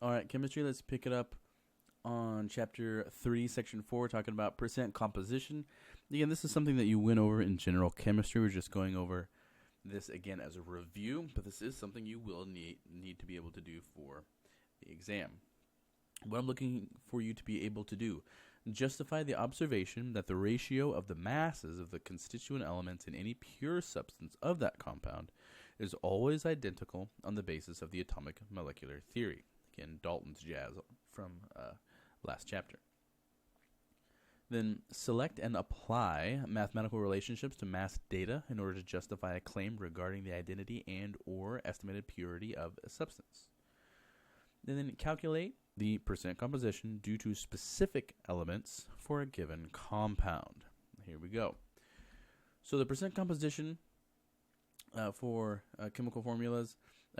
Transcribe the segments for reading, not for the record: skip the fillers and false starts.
All right, chemistry, let's pick it up on chapter 3, section 4, talking about percent composition. Again, this is something that you went over in general chemistry. We're just going over this again as a review, but this is something you will need to be able to do for the exam. What I'm looking for you to be able to do: justify the observation that the ratio of the masses of the constituent elements in any pure substance of that compound is always identical on the basis of the atomic molecular theory. Again, Dalton's jazz from last chapter. Then select and apply mathematical relationships to mass data in order to justify a claim regarding the identity and or estimated purity of a substance. And then calculate the percent composition due to specific elements for a given compound. Here we go. So the percent composition for chemical formulas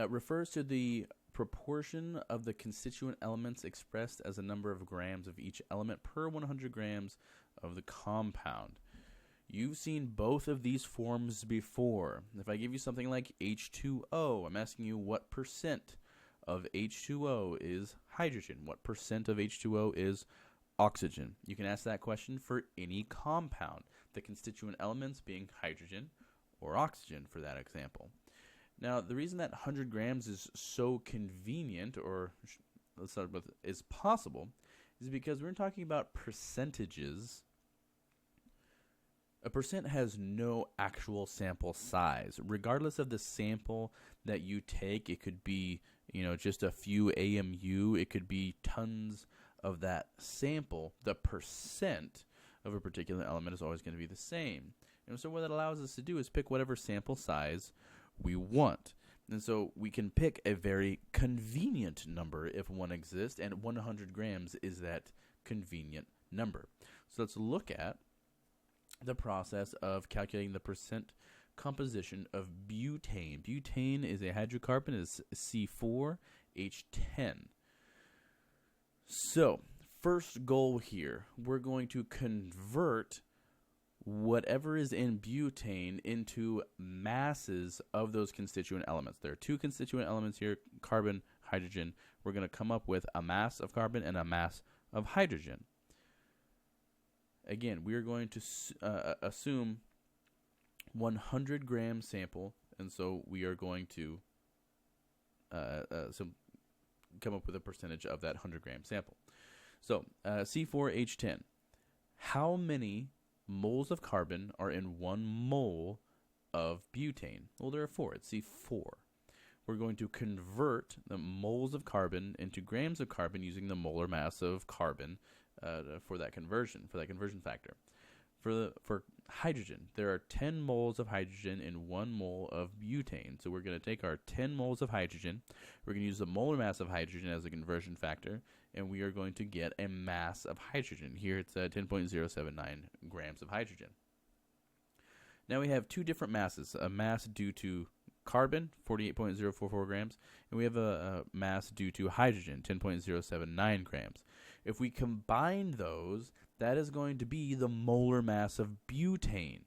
refers to the proportion of the constituent elements expressed as a number of grams of each element per 100 grams of the compound. You've seen both of these forms before. If I give you something like H2O, I'm asking you what percent of H2O is hydrogen, what percent of H2O is oxygen. You can ask that question for any compound, the constituent elements being hydrogen or oxygen for that example. Now, the reason that 100 grams is so convenient, or let's start with is possible, is because we're talking about percentages. A percent has no actual sample size. Regardless of the sample that you take, it could be, just a few AMU, it could be tons of that sample. The percent of a particular element is always going to be the same. And so what that allows us to do is pick whatever sample size we want. And so we can pick a very convenient number if one exists, and 100 grams is that convenient number. So let's look at the process of calculating the percent composition of butane. Butane is a hydrocarbon, is C4H10. So first goal here, we're going to convert whatever is in butane into masses of those constituent elements. There are two constituent elements here, carbon, hydrogen. We're going to come up with a mass of carbon and a mass of hydrogen. Again, we are going to assume 100 gram sample, and so we are going to come up with a percentage of that 100 gram sample. So C4H10, how many moles of carbon are in 1 mole of butane? Well, there are 4. It's C4. We're going to convert the moles of carbon into grams of carbon using the molar mass of carbon for that conversion factor. For hydrogen, there are 10 moles of hydrogen in 1 mole of butane. So we're going to take our 10 moles of hydrogen, we're going to use the molar mass of hydrogen as a conversion factor, and we are going to get a mass of hydrogen. Here it's 10.079 grams of hydrogen. Now we have two different masses, a mass due to carbon, 48.044 grams, and we have a mass due to hydrogen, 10.079 grams. If we combine those, that is going to be the molar mass of butane.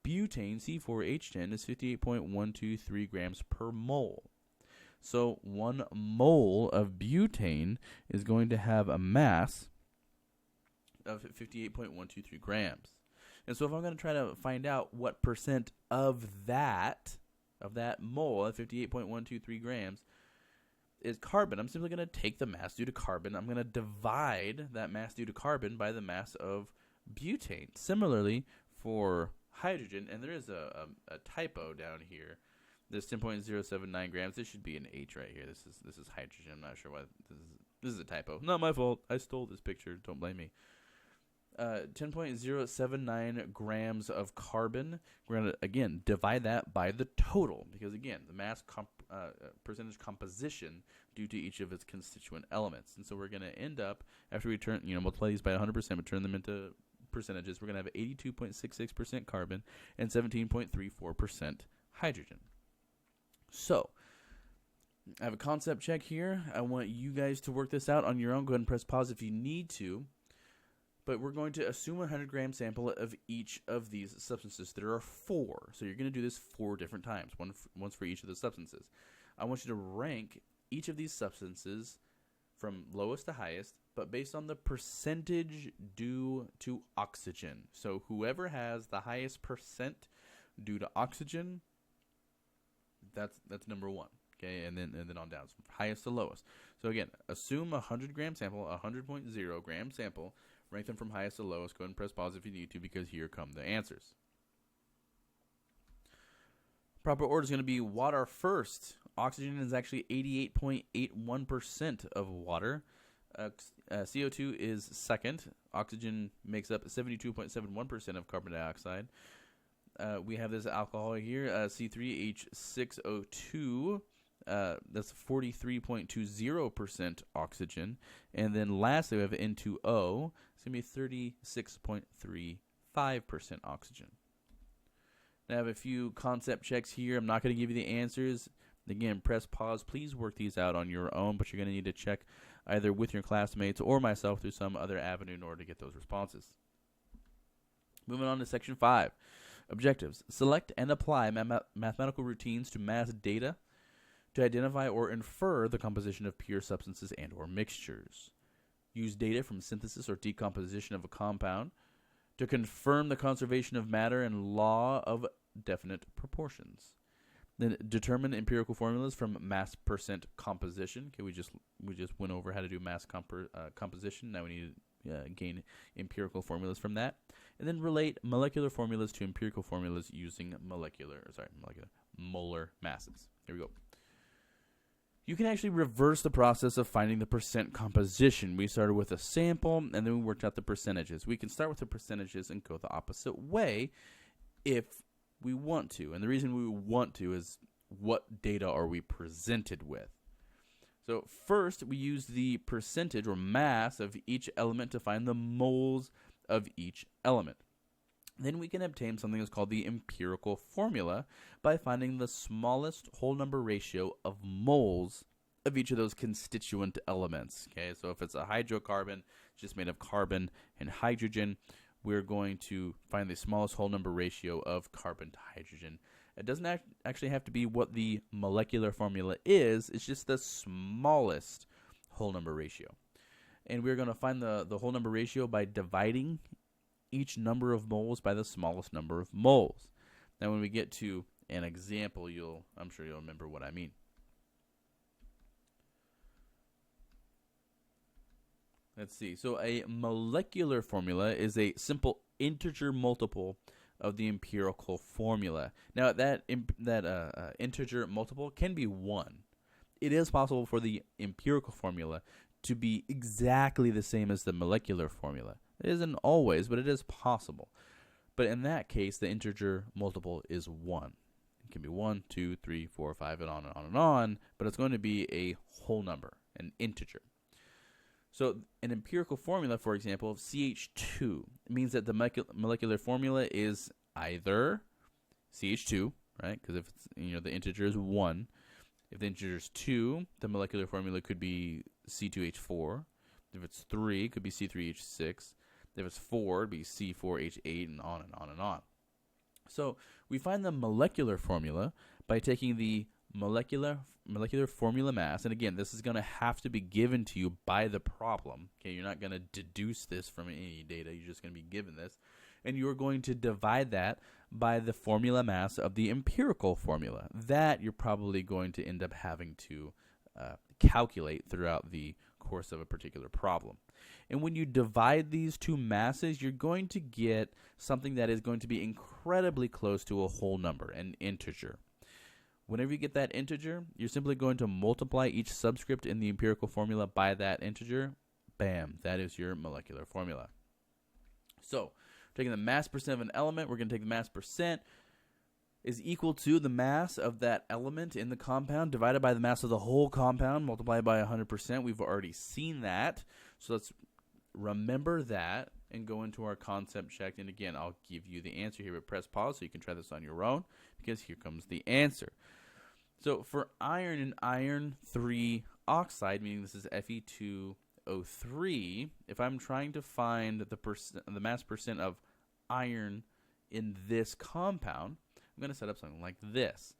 Butane, C4H10, is 58.123 grams per mole. So 1 mole of butane is going to have a mass of 58.123 grams. And so if I'm going to try to find out what percent of that mole, at 58.123 grams, is carbon, I'm simply going to take the mass due to carbon. I'm going to divide that mass due to carbon by the mass of butane. Similarly, for hydrogen, and there is a typo down here. This 10.079 grams. This should be an H right here. This is hydrogen. I'm not sure why this is a typo. Not my fault. I stole this picture. Don't blame me. 10.079 grams of carbon. We're going to, again, divide that by the total, because, again, the mass percentage composition due to each of its constituent elements. And so we're going to end up, after we multiply these by 100%, but turn them into percentages, we're going to have 82.66% carbon and 17.34% hydrogen. So I have a concept check here. I want you guys to work this out on your own. Go ahead and press pause if you need to. But we're going to assume a 100 gram sample of each of these substances. There are 4. So you're going to do this 4 different times, once for each of the substances. I want you to rank each of these substances from lowest to highest, but based on the percentage due to oxygen. So whoever has the highest percent due to oxygen, that's number one. Okay, and then on down, so highest to lowest. So again, assume a 100-gram sample, a 100.0 gram sample, rank them from highest to lowest. Go ahead and press pause if you need to, because here come the answers. Proper order is going to be water first. Oxygen is actually 88.81% of water. CO2 is second. Oxygen makes up 72.71% of carbon dioxide. We have this alcohol here, C3H6O2. That's 43.20% oxygen. And then lastly, we have N2O. It's going to be 36.35% oxygen. Now I have a few concept checks here. I'm not going to give you the answers. Again, press pause. Please work these out on your own, but you're going to need to check either with your classmates or myself through some other avenue in order to get those responses. Moving on to Section 5. Objectives. Select and apply mathematical routines to mass data to identify or infer the composition of pure substances and or mixtures. Use data from synthesis or decomposition of a compound to confirm the conservation of matter and law of definite proportions. Then determine empirical formulas from mass percent composition. Okay, we just went over how to do mass composition. Now we need to gain empirical formulas from that. And then relate molecular formulas to empirical formulas using molar masses. Here we go. You can actually reverse the process of finding the percent composition. We started with a sample, and then we worked out the percentages. We can start with the percentages and go the opposite way if we want to. And the reason we want to is what data are we presented with. So first, we use the percentage or mass of each element to find the moles of each element. Then we can obtain something that's called the empirical formula by finding the smallest whole number ratio of moles of each of those constituent elements. Okay, so if it's a hydrocarbon, just made of carbon and hydrogen, we're going to find the smallest whole number ratio of carbon to hydrogen. It doesn't actually have to be what the molecular formula is. It's just the smallest whole number ratio. And we're going to find the whole number ratio by dividing each number of moles by the smallest number of moles. Now when we get to an example, I'm sure you'll remember what I mean. Let's see. So a molecular formula is a simple integer multiple of the empirical formula. Now that integer multiple can be 1. It is possible for the empirical formula to be exactly the same as the molecular formula. It isn't always, but it is possible. But in that case, the integer multiple is 1. It can be 1, 2, 3, 4, 5, and on and on and on, but it's going to be a whole number, an integer. So an empirical formula, for example, of CH2 means that the molecular formula is either CH2, right? Because if it's, the integer is 1. If the integer is 2, the molecular formula could be C2H4. If it's 3, it could be C3H6. If it's 4, it'd be C4H8, and on and on and on. So we find the molecular formula by taking the molecular formula mass, and again, this is going to have to be given to you by the problem. Okay, you're not going to deduce this from any data. You're just going to be given this, and you're going to divide that by the formula mass of the empirical formula. That you're probably going to end up having to calculate throughout the course of a particular problem. And when you divide these two masses, you're going to get something that is going to be incredibly close to a whole number, an integer. Whenever you get that integer, you're simply going to multiply each subscript in the empirical formula by that integer. Bam, that is your molecular formula. So, taking the mass percent of an element, we're going to take the mass percent is equal to the mass of that element in the compound divided by the mass of the whole compound multiplied by 100%. We've already seen that. So let's remember that and go into our concept check. And again, I'll give you the answer here, but press pause so you can try this on your own, because here comes the answer. So for iron and iron 3 oxide, meaning this is Fe2O3, if I'm trying to find the mass percent of iron in this compound, I'm going to set up something like this.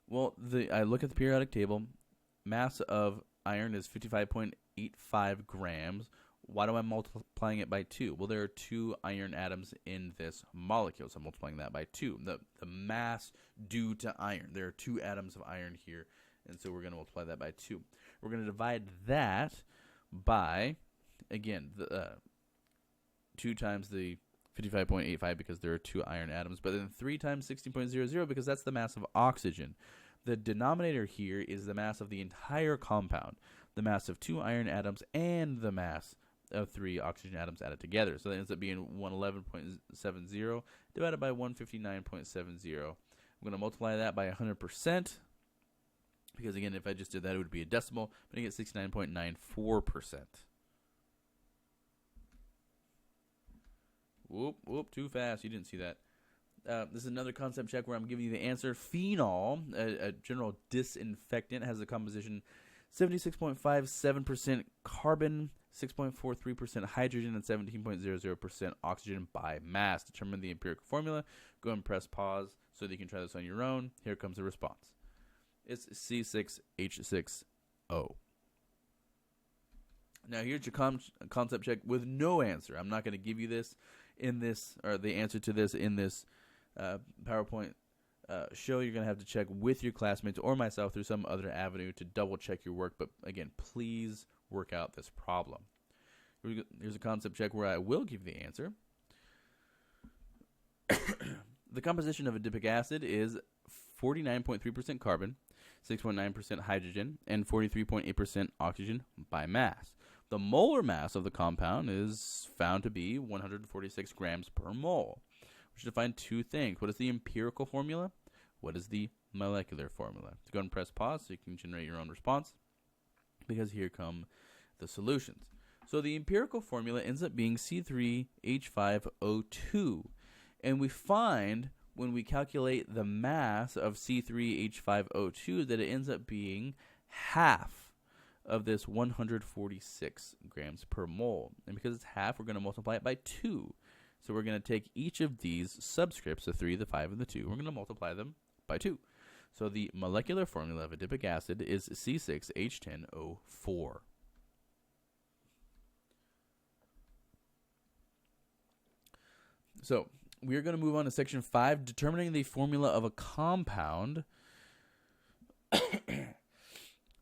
Well, I look at the periodic table. mass of iron is 55.85 grams. Why do I multiplying it by 2? Well, there are 2 iron atoms in this molecule, so I'm multiplying that by 2. The mass due to iron. There are 2 atoms of iron here, and so we're going to multiply that by 2. We're going to divide that by, again, 2 times the 55.85 because there are 2 iron atoms, but then 3 times 16.00 because that's the mass of oxygen. The denominator here is the mass of the entire compound, the mass of 2 iron atoms and the mass of 3 oxygen atoms added together. So that ends up being 111.70 divided by 159.70. I'm going to multiply that by 100% because, again, if I just did that, it would be a decimal, but I get 69.94%. Whoop, too fast. You didn't see that. This is another concept check where I'm giving you the answer. Phenol, a general disinfectant, has a composition 76.57% carbon, 6.43% hydrogen, and 17.00% oxygen by mass. Determine the empirical formula. Go and press pause so that you can try this on your own. Here comes the response. It's C6H6O. Now here's your concept check with no answer. I'm not going to give you this in this, or the answer to this in this PowerPoint show. You're going to have to check with your classmates or myself through some other avenue to double check your work. But again, please work out this problem. Here's a concept check where I will give the answer. The composition of adipic acid is 49.3% carbon, 6.9% hydrogen, and 43.8% oxygen by mass. The molar mass of the compound is found to be 146 grams per mole. We should find 2 things. What is the empirical formula? What is the molecular formula? So go ahead and press pause so you can generate your own response, because here come the solutions. So the empirical formula ends up being C3H5O2. And we find when we calculate the mass of C3H5O2 that it ends up being half of this 146 grams per mole. And because it's half, we're going to multiply it by 2. So we're going to take each of these subscripts, the 3, the 5, and the 2. We're going to multiply them by 2. So the molecular formula of adipic acid is C6H10O4. So we're going to move on to section 5, determining the formula of a compound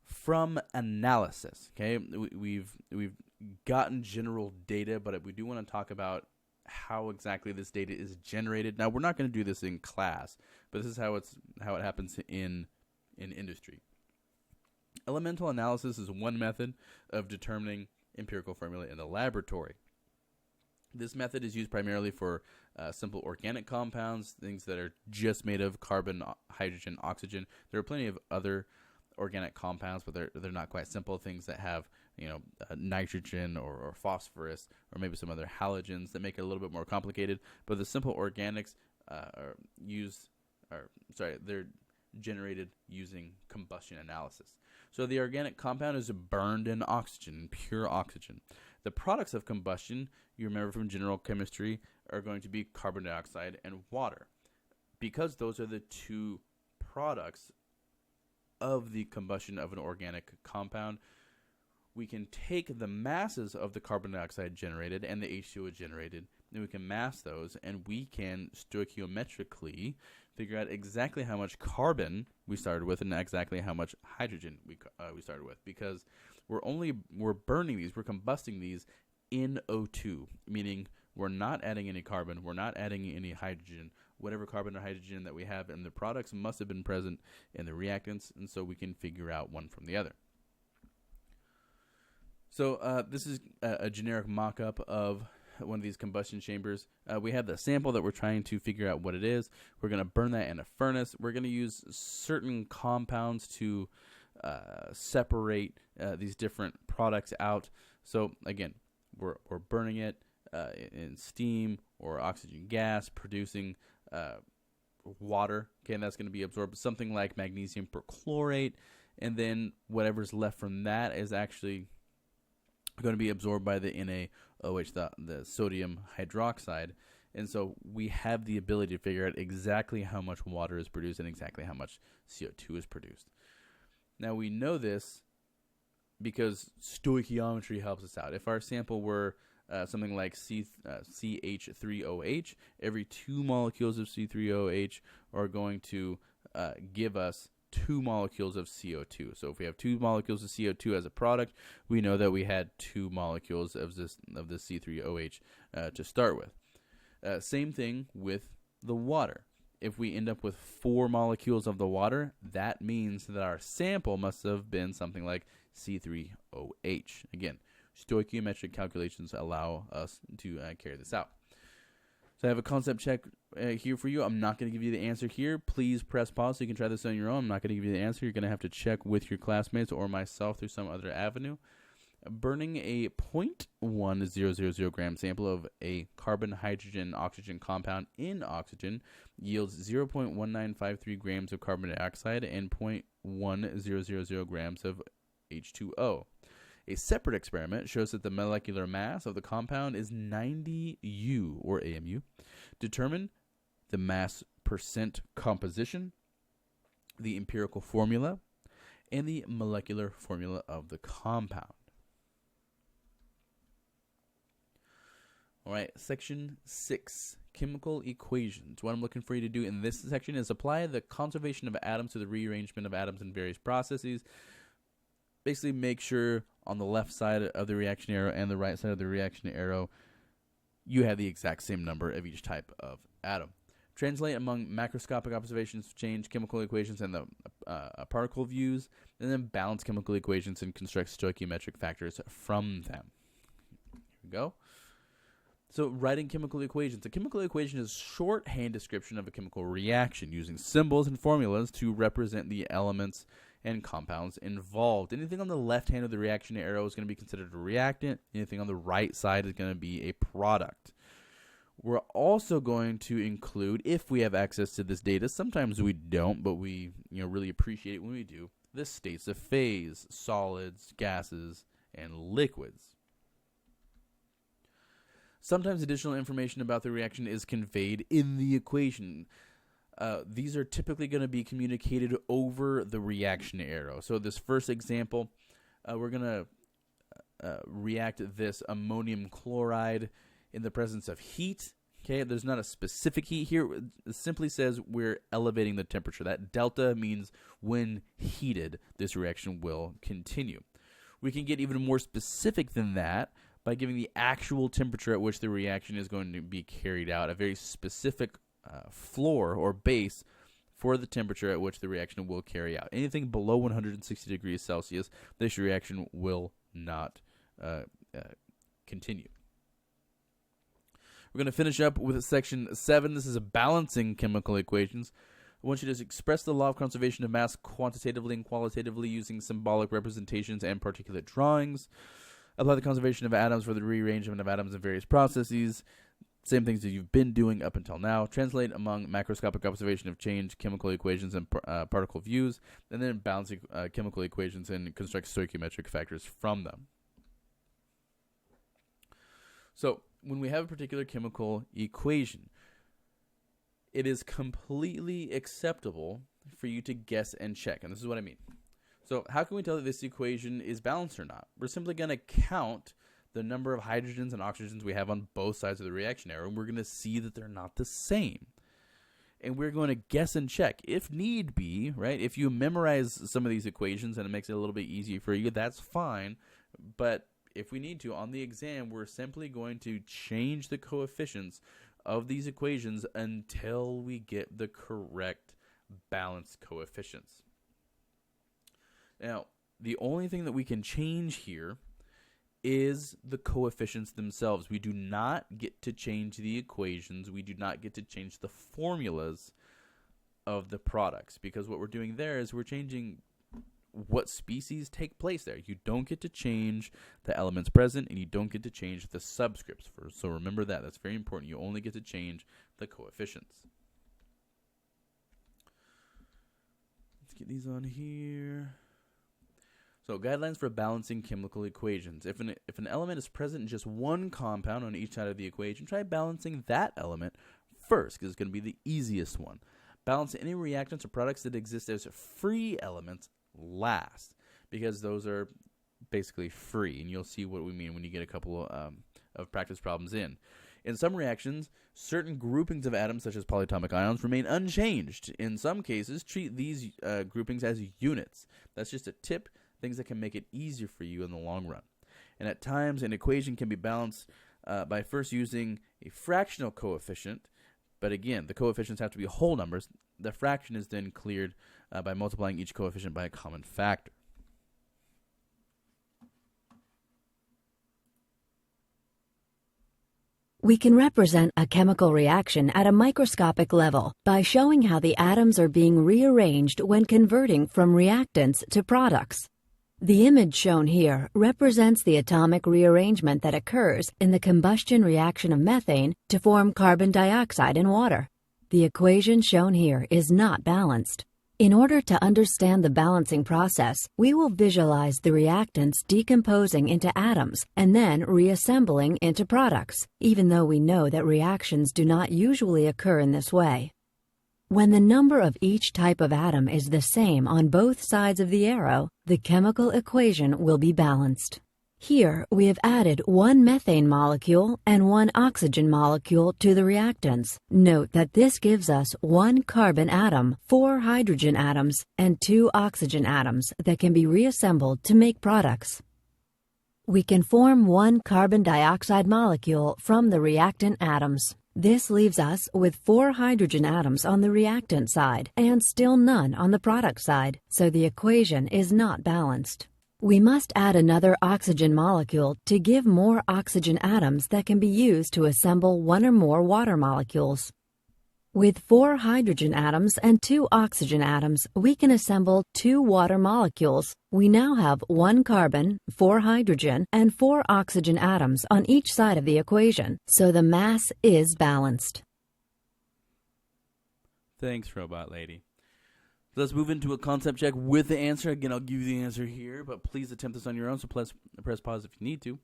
from analysis. Okay, we've gotten general data, but we do want to talk about how exactly this data is generated. Now, we're not going to do this in class, but this is how it happens in industry. Elemental analysis is one method of determining empirical formula in the laboratory. This method is used primarily for simple organic compounds, things that are just made of carbon, hydrogen, oxygen. There are plenty of other organic compounds, but they're not quite simple. Things that have nitrogen or phosphorus or maybe some other halogens that make it a little bit more complicated. But the simple organics they're generated using combustion analysis. So the organic compound is burned in oxygen, pure oxygen. The products of combustion, you remember from general chemistry, are going to be carbon dioxide and water. Because those are the 2 products of the combustion of an organic compound, we can take the masses of the carbon dioxide generated and the H2O generated, and we can mass those, and we can stoichiometrically figure out exactly how much carbon we started with and exactly how much hydrogen we started with, because we're burning these, we're combusting these in O2, meaning we're not adding any carbon, we're not adding any hydrogen. Whatever carbon or hydrogen that we have in the products must have been present in the reactants, and so we can figure out one from the other. So this is a generic mock-up of one of these combustion chambers. We have the sample that we're trying to figure out what it is. We're going to burn that in a furnace. We're going to use certain compounds to separate these different products out. So again, we're burning it in steam or oxygen gas, producing water. Okay, and that's going to be absorbed. Something like magnesium perchlorate, and then whatever's left from that is actually going to be absorbed by the NaOH, the sodium hydroxide. And so we have the ability to figure out exactly how much water is produced and exactly how much CO2 is produced. Now we know this because stoichiometry helps us out. If our sample were something like CH3OH, every 2 molecules of C3OH are going to give us 2 molecules of CO2. So if we have 2 molecules of CO2 as a product, we know that we had 2 molecules of this C3OH to start with. Same thing with the water. If we end up with 4 molecules of the water, that means that our sample must have been something like C3OH. Again, stoichiometric calculations allow us to carry this out. So I have a concept check here for you. I'm not going to give you the answer here. Please press pause so you can try this on your own. I'm not going to give you the answer. You're going to have to check with your classmates or myself through some other avenue. Burning a 0.1000 gram sample of a carbon-hydrogen-oxygen compound in oxygen yields 0.1953 grams of carbon dioxide and 0.1000 grams of H2O. A separate experiment shows that the molecular mass of the compound is 90 U, or AMU. Determine the mass percent composition, the empirical formula, and the molecular formula of the compound. All right, section 6, chemical equations. What I'm looking for you to do in this section is apply the conservation of atoms to the rearrangement of atoms in various processes. Basically, make sure on the left side of the reaction arrow and the right side of the reaction arrow, you have the exact same number of each type of atom. Translate among macroscopic observations of change, chemical equations, and the particle views, and then balance chemical equations and construct stoichiometric factors from them. Here we go. So writing chemical equations. A chemical equation is a shorthand description of a chemical reaction using symbols and formulas to represent the elements and compounds involved. Anything on the left hand of the reaction arrow is going to be considered a reactant. Anything on the right side is going to be a product. We're also going to include, if we have access to this data, sometimes we don't, but we really appreciate it when we do, the states of phase, solids, gases, and liquids. Sometimes additional information about the reaction is conveyed in the equation. These are typically going to be communicated over the reaction arrow. So this first example, we're going to react this ammonium chloride in the presence of heat. Okay, there's not a specific heat here. It simply says we're elevating the temperature. That delta means when heated, this reaction will continue. We can get even more specific than that by giving the actual temperature at which the reaction is going to be carried out, a very specific floor or base for the temperature at which the reaction will carry out. Anything below 160 degrees Celsius, this reaction will not continue. We're going to finish up with section 7. This is a balancing chemical equations. I want you to express the law of conservation of mass quantitatively and qualitatively using symbolic representations and particulate drawings. Apply the conservation of atoms for the rearrangement of atoms in various processes. Same things that you've been doing up until now. Translate among macroscopic observation of change, chemical equations, and particle views. And then balance chemical equations and construct stoichiometric factors from them. So when we have a particular chemical equation, it is completely acceptable for you to guess and check. And this is what I mean. So how can we tell that this equation is balanced or not? We're simply going to count the number of hydrogens and oxygens we have on both sides of the reaction arrow, and we're going to see that they're not the same. And we're going to guess and check if need be, right? If you memorize some of these equations and it makes it a little bit easier for you, that's fine. But if we need to, on the exam, we're simply going to change the coefficients of these equations until we get the correct balanced coefficients. Now, the only thing that we can change here is the coefficients themselves. We do not get to change the equations. We do not get to change the formulas of the products, because what we're doing there is we're changing what species take place there. You don't get to change the elements present, and you don't get to change the subscripts. So remember that. That's very important. You only get to change the coefficients. Let's get these on here. So guidelines for balancing chemical equations. If an element is present in just one compound on each side of the equation, try balancing that element first, because it's going to be the easiest one. Balance any reactants or products that exist as free elements last, because those are basically free, and you'll see what we mean when you get a couple of practice problems in. In some reactions, certain groupings of atoms, such as polyatomic ions, remain unchanged. In some cases, treat these groupings as units. That's just a tip, things that can make it easier for you in the long run. And at times, an equation can be balanced by first using a fractional coefficient. But again, the coefficients have to be whole numbers. The fraction is then cleared by multiplying each coefficient by a common factor. We can represent a chemical reaction at a microscopic level by showing how the atoms are being rearranged when converting from reactants to products. The image shown here represents the atomic rearrangement that occurs in the combustion reaction of methane to form carbon dioxide and water. The equation shown here is not balanced. In order to understand the balancing process, we will visualize the reactants decomposing into atoms and then reassembling into products, even though we know that reactions do not usually occur in this way. When the number of each type of atom is the same on both sides of the arrow, the chemical equation will be balanced. Here, we have added one methane molecule and one oxygen molecule to the reactants. Note that this gives us one carbon atom, 4 hydrogen atoms, and 2 oxygen atoms that can be reassembled to make products. We can form one carbon dioxide molecule from the reactant atoms. This leaves us with 4 hydrogen atoms on the reactant side and still none on the product side, so the equation is not balanced. We must add another oxygen molecule to give more oxygen atoms that can be used to assemble one or more water molecules. With 4 hydrogen atoms and 2 oxygen atoms, we can assemble 2 water molecules. We now have 1 carbon, 4 hydrogen, and 4 oxygen atoms on each side of the equation, so the mass is balanced. Thanks, Robot Lady. Let's move into a concept check with the answer. Again, I'll give you the answer here, but please attempt this on your own, so press pause if you need to.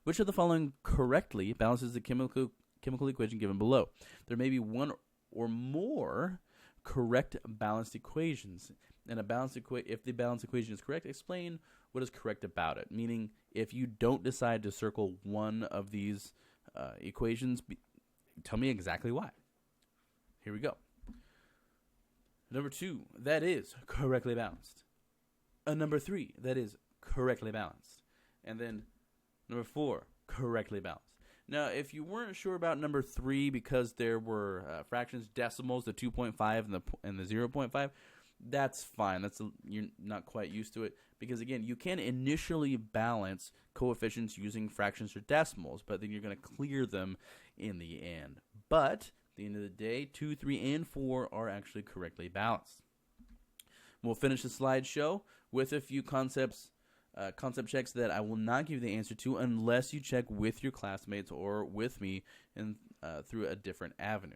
Which of the following correctly balances the chemical equation given below? There may be one or more correct balanced equations. And if the balanced equation is correct, explain what is correct about it. Meaning, if you don't decide to circle one of these equations, tell me exactly why. Here we go. Number 2, that is correctly balanced. Number 3, that is correctly balanced. And then number 4, correctly balanced. Now, if you weren't sure about number 3 because there were fractions, decimals, the 2.5 and the 0.5, that's fine. You're not quite used to it because, again, you can initially balance coefficients using fractions or decimals, but then you're going to clear them in the end. But at the end of the day, 2, 3, and 4 are actually correctly balanced. We'll finish the slideshow with a few concept checks that I will not give you the answer to unless you check with your classmates or with me and through a different avenue.